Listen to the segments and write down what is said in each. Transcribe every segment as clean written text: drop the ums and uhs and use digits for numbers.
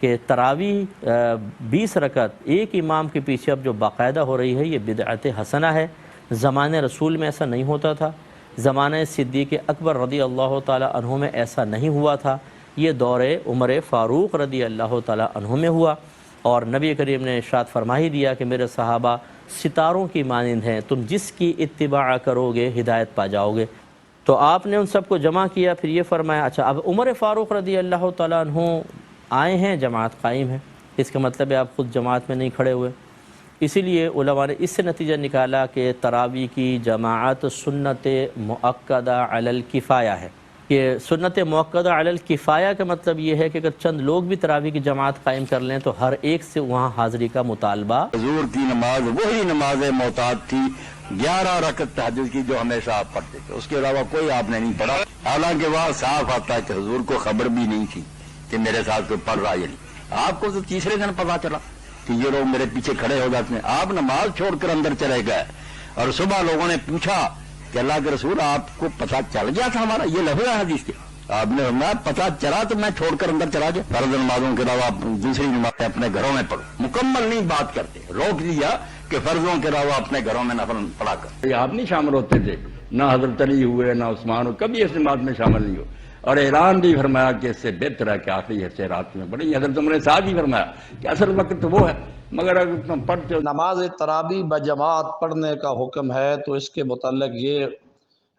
کہ تراوی 20 رکعت ایک امام کے پیچھے اب جو باقاعدہ ہو رہی ہے یہ بدعت حسنہ ہے۔ زمانہ رسول میں ایسا نہیں ہوتا تھا، زمانہ صدیق اکبر رضی اللہ تعالی عنہ میں ایسا نہیں ہوا تھا، یہ دور عمر فاروق رضی اللہ تعالی عنہ میں ہوا، اور نبی کریم نے ارشاد فرما ہی دیا کہ میرے صحابہ ستاروں کی مانند ہیں، تم جس کی اتباع کرو گے ہدایت پا جاؤ گے۔ تو آپ نے ان سب کو جمع کیا، پھر یہ فرمایا اچھا اب عمر فاروق رضی اللہ تعالیٰ عنہ آئے ہیں، جماعت قائم ہے، اس کا مطلب ہے آپ خود جماعت میں نہیں کھڑے ہوئے۔ اسی لیے علماء نے اس سے نتیجہ نکالا کہ تراویح کی جماعت سنت مؤکدہ علی الکفایہ ہے، کہ سنت مؤکدہ علی الکفایہ کا مطلب یہ ہے کہ اگر چند لوگ بھی تراویح کی جماعت قائم کر لیں تو ہر ایک سے وہاں حاضری کا مطالبہ۔ حضور کی نماز وہی نماز معتاد تھی، 11 رکعت تہجد کی جو ہمیشہ آپ پڑھتے تھے، اس کے علاوہ کوئی آپ نے نہیں پڑھا، حالانکہ وہاں صاف آتا ہے کہ حضور کو خبر بھی نہیں تھی کہ میرے ساتھ کوئی پڑھ رہا ہے نہیں۔ آپ کو تو تیسرے دن پتا چلا کہ یہ لوگ میرے پیچھے کھڑے ہو جاتے ہیں، آپ نماز چھوڑ کر اندر چلے گئے، اور صبح لوگوں نے پوچھا کہ اللہ کے رسول آپ کو پتہ چل گیا تھا ہمارا، یہ لفظ ہے حدیث کے، آپ نے فرمایا پتہ چلا تو میں چھوڑ کر اندر چلا گیا۔ فرض نمازوں کے علاوہ دوسری نمازیں اپنے گھروں میں پڑھو، مکمل نہیں بات کرتے، روک دیا کہ فرضوں کے علاوہ اپنے گھروں میں نفل پڑھا کر۔ آپ نہیں شامل ہوتے تھے، نہ حضرت علی ہوئے نہ عثمان ہوئے، کبھی اس نماز میں شامل نہیں ہو، اور اعلان بھی فرمایا کہ اس سے بہتر ہے کہ آخری حصے رات میں پڑھیں۔ حضرت عمر صاحب ہی فرمایا کہ اصل وقت تو وہ ہے، مگر اگر تم پڑھتے ہو۔ نماز تراویح بجماعت پڑھنے کا حکم ہے تو اس کے متعلق یہ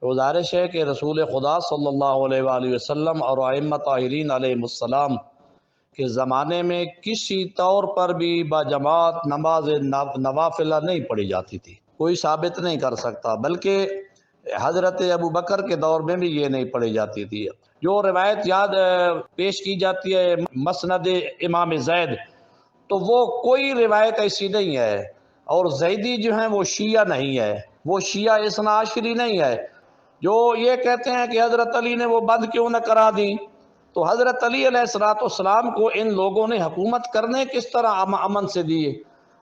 گزارش ہے کہ رسول خدا صلی اللہ علیہ وآلہ وسلم اور ائمہ طاہرین علیہ السلام کے زمانے میں کسی طور پر بھی بجماعت نماز نوافلہ نہیں پڑھی جاتی تھی، کوئی ثابت نہیں کر سکتا، بلکہ حضرت ابو بکر کے دور میں بھی یہ نہیں پڑھی جاتی تھی۔ جو روایت یاد پیش کی جاتی ہے مسند امام زید، تو وہ کوئی روایت ایسی نہیں ہے، اور زیدی جو ہیں وہ شیعہ نہیں ہے، وہ شیعہ اثنا عشری نہیں ہے، جو یہ کہتے ہیں کہ حضرت علی نے وہ بند کیوں نہ کرا دی۔ تو حضرت علی علیہ السلام کو ان لوگوں نے حکومت کرنے کس طرح امن سے دی؟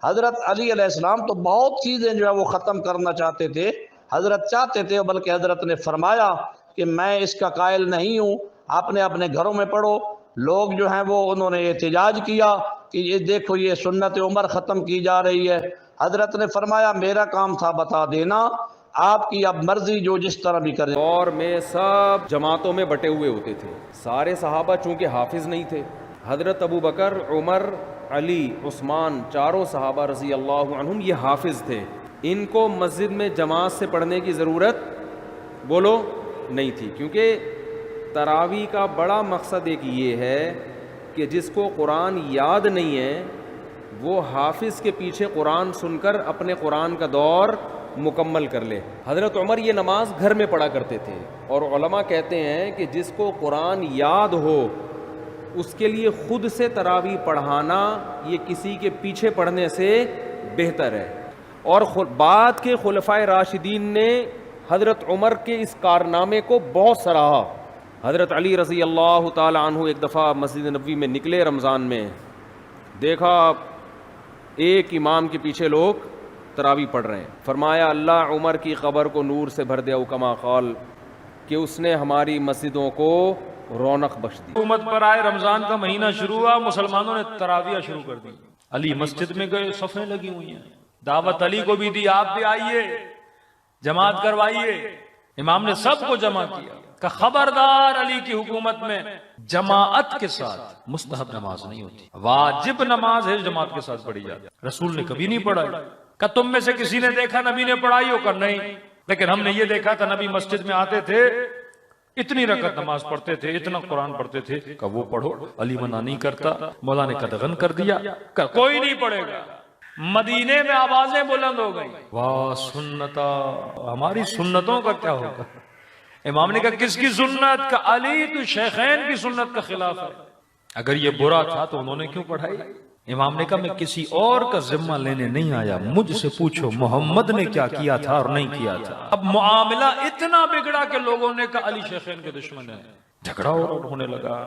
حضرت علی علیہ السلام تو بہت چیزیں جو ہے وہ ختم کرنا چاہتے تھے، حضرت چاہتے تھے، بلکہ حضرت نے فرمایا کہ میں اس کا قائل نہیں ہوں، آپ نے اپنے گھروں میں پڑھو۔ لوگ جو ہیں وہ انہوں نے احتجاج کیا کہ یہ دیکھو یہ سنت عمر ختم کی جا رہی ہے۔ حضرت نے فرمایا میرا کام تھا بتا دینا، آپ کی اب مرضی جو جس طرح بھی کرے۔ دور میں سب جماعتوں میں بٹے ہوئے ہوتے تھے، سارے صحابہ چونکہ حافظ نہیں تھے، حضرت ابو بکر، عمر، علی، عثمان، چاروں صحابہ رضی اللہ عنہم یہ حافظ تھے، ان کو مسجد میں جماعت سے پڑھنے کی ضرورت بولو نہیں تھی، کیونکہ تراویح کا بڑا مقصد ایک یہ ہے کہ جس کو قرآن یاد نہیں ہے وہ حافظ کے پیچھے قرآن سن کر اپنے قرآن کا دور مکمل کر لے۔ حضرت عمر یہ نماز گھر میں پڑھا کرتے تھے، اور علماء کہتے ہیں کہ جس کو قرآن یاد ہو اس کے لیے خود سے تراویح پڑھانا یہ کسی کے پیچھے پڑھنے سے بہتر ہے۔ اور بعد کے خلفائے راشدین نے حضرت عمر کے اس کارنامے کو بہت سراہا۔ حضرت علی رضی اللہ تعالی عنہ ایک دفعہ مسجد نبوی میں نکلے رمضان میں، دیکھا ایک امام کے پیچھے لوگ تراویح پڑھ رہے ہیں، فرمایا اللہ عمر کی قبر کو نور سے بھر دے، او کما قال، کہ اس نے ہماری مسجدوں کو رونق بخش دی۔ حکومت پر آئے، رمضان کا مہینہ شروع ہوا، مسلمانوں نے تراویح شروع کر دی، علی مسجد میں گئے، صفیں لگی ہوئی ہیں، دعوت علی کو بھی دی آپ بھی آئیے جماعت کروائیے، امام نے سب کو جمع کیا کہ خبردار علی کی حکومت میں جماعت کے ساتھ مستحب نماز نہیں ہوتی، واجب نماز ہے جماعت کے ساتھ پڑھی جاتی، رسول نے کبھی نہیں پڑھائی۔ کہ تم میں سے کسی نے دیکھا نبی نے پڑھائی ہو کر نہیں، لیکن ہم نے یہ دیکھا تھا نبی مسجد میں آتے تھے، اتنی رکعت نماز پڑھتے تھے، اتنا قرآن پڑھتے تھے کہ وہ پڑھو، علی منع نہیں کرتا، مولا نے قدغن کر دیا کہ کوئی نہیں پڑھے گا۔ مدینے میں آوازیں بلند ہو گئی، واہ سنتا، ہماری سنتوں کا کیا ہوگا؟ امام نے کہا کس کی سنت؟ کہ علی تو شیخین کی سنت کا خلاف ہے، اگر یہ برا تھا تو انہوں نے کیوں پڑھائی؟ امام نے کہا میں کسی اور کا ذمہ لینے نہیں آیا، مجھ سے پوچھو محمد نے کیا کیا تھا اور نہیں کیا تھا۔ اب معاملہ اتنا بگڑا کہ لوگوں نے کہا علی شیخین کے دشمن ہیں، جھگڑا ہونے لگا،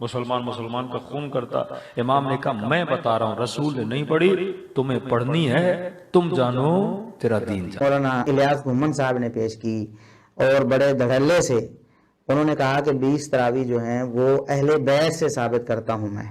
مسلمان کا خون کرتا۔ امام نے کہا میں بتا رہا ہوں رسول نے نہیں پڑھی، تمہیں پڑھنی ہے، تم جانو تیرا دین جانو۔ مولانا الیاس محمد صاحب نے پیش کی اور بڑے دھڑلے سے انہوں نے کہا کہ 20 تراویح جو ہیں وہ اہل بیت سے ثابت کرتا ہوں میں،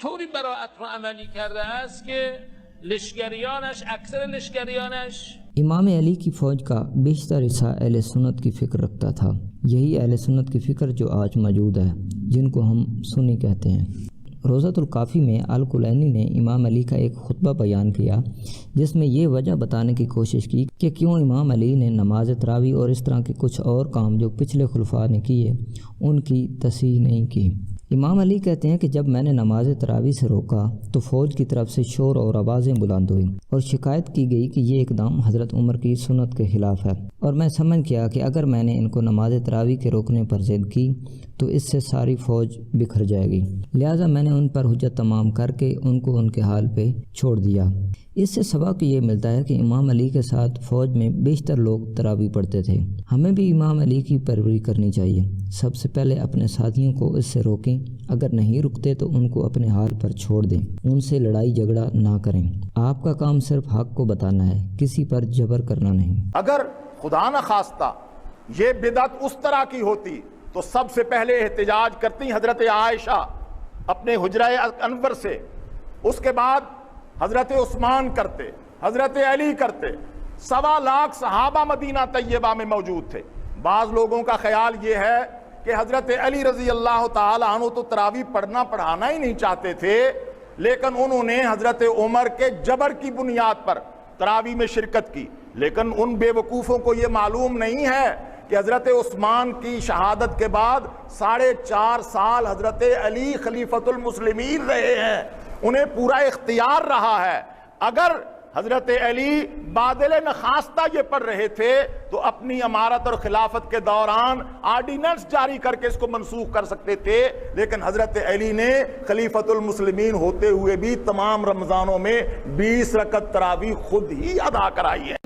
طوری براعت رو عملی کرده است که لشکریانش اکثر لشکریانش امام علی کی فوج کا بیشتر حصہ اہل سنت کی فکر رکھتا تھا۔ یہی اہل سنت کی فکر جو آج موجود ہے، جن کو ہم سنی کہتے ہیں۔ روضۃ الکافی میں الکلینی نے امام علی کا ایک خطبہ بیان کیا، جس میں یہ وجہ بتانے کی کوشش کی کہ کیوں امام علی نے نماز تراوی اور اس طرح کے کچھ اور کام جو پچھلے خلفاء نے کیے ان کی تصحیح نہیں کی۔ امام علی کہتے ہیں کہ جب میں نے نماز تراوی سے روکا تو فوج کی طرف سے شور اور آوازیں بلند ہوئیں اور شکایت کی گئی کہ یہ اقدام حضرت عمر کی سنت کے خلاف ہے، اور میں سمجھ گیا کہ اگر میں نے ان کو نماز تراوی کے روکنے پر ضد کی تو اس سے ساری فوج بکھر جائے گی، لہٰذا میں نے ان پر حجت تمام کر کے ان کو ان کے حال پہ چھوڑ دیا۔ اس سے سبق یہ ملتا ہے کہ امام علی کے ساتھ فوج میں بیشتر لوگ تراوی پڑھتے تھے۔ ہمیں بھی امام علی کی پیروی کرنی چاہیے۔ سب سے پہلے اپنے ساتھیوں کو اس سے روکیں، اگر نہیں رکتے تو ان کو اپنے حال پر چھوڑ دیں، ان سے لڑائی جھگڑا نہ کریں۔ آپ کا کام صرف حق کو بتانا ہے، کسی پر جبر کرنا نہیں۔ اگر خدا نہ خواستہ یہ بدعت اس طرح کی ہوتی تو سب سے پہلے احتجاج کرتی حضرت عائشہ اپنے حجرہ انور سے، اس کے بعد حضرت عثمان کرتے، حضرت علی کرتے، 1.25 لاکھ صحابہ مدینہ طیبہ میں موجود تھے۔ بعض لوگوں کا خیال یہ ہے کہ حضرت علی رضی اللہ تعالی عنہ تو تراوی پڑھانا ہی نہیں چاہتے تھے، لیکن انہوں نے حضرت عمر کے جبر کی بنیاد پر تراوی میں شرکت کی۔ لیکن ان بے وقوفوں کو یہ معلوم نہیں ہے کہ حضرت عثمان کی شہادت کے بعد 4.5 سال حضرت علی خلیفۃ المسلمین رہے ہیں، انہیں پورا اختیار رہا ہے۔ اگر حضرت علی بادل نخواستہ یہ پڑھ رہے تھے تو اپنی امارت اور خلافت کے دوران آرڈیننس جاری کر کے اس کو منسوخ کر سکتے تھے، لیکن حضرت علی نے خلیفۃ المسلمین ہوتے ہوئے بھی تمام رمضانوں میں 20 رکعت تراویح خود ہی ادا کرائی ہے۔